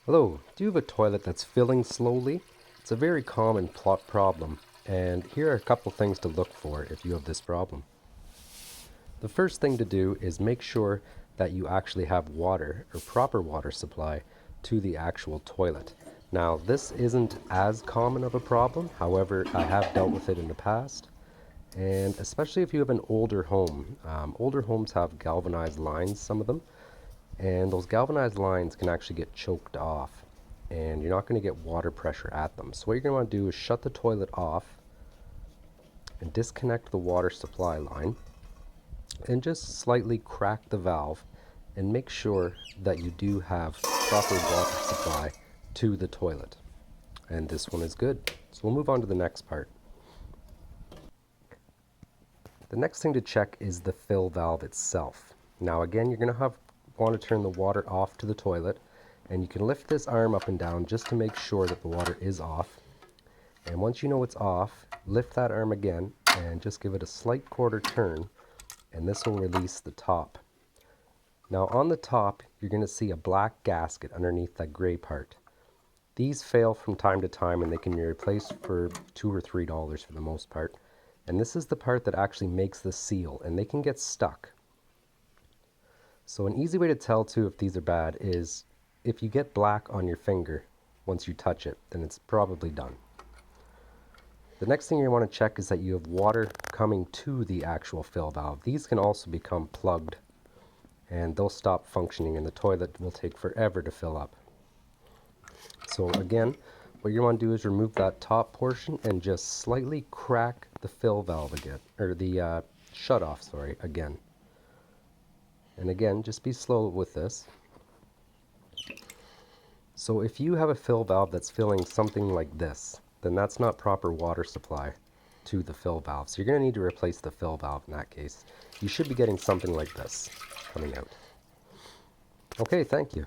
Hello, do you have a toilet that's filling slowly? It's a very common plot problem, and here are a couple things to look for if you have this problem. The first thing to do is make sure that you actually have water or proper water supply to the actual toilet. Now, this isn't as common of a problem, however, I have dealt with it in the past, and especially if you have an older home. Older homes have galvanized lines, some of them, and those galvanized lines can actually get choked off and you're not going to get water pressure at them. So what you're going to want to do is shut the toilet off and disconnect the water supply line and just slightly crack the valve and make sure that you do have proper water supply to the toilet. And this one is good. So we'll move on to the next part. The next thing to check is the fill valve itself. Now again, you're going to want to turn the water off to the toilet, and you can lift this arm up and down just to make sure that the water is off. And once you know it's off, lift that arm again and just give it a slight quarter turn, and this will release the top. Now on the top, you're going to see a black gasket underneath that gray part. These fail from time to time and they can be replaced for $2 or $3 for the most part. And this is the part that actually makes the seal, and they can get stuck. So an easy way to tell too if these are bad is if you get black on your finger once you touch it, then it's probably done. The next thing you want to check is that you have water coming to the actual fill valve. These can also become plugged and they'll stop functioning and the toilet will take forever to fill up. So again, what you want to do is remove that top portion and just slightly crack the fill valve again, or the shut-off, sorry, again. And again, just be slow with this. So if you have a fill valve that's filling something like this, then that's not proper water supply to the fill valve. So you're going to need to replace the fill valve in that case. You should be getting something like this coming out. Okay, thank you.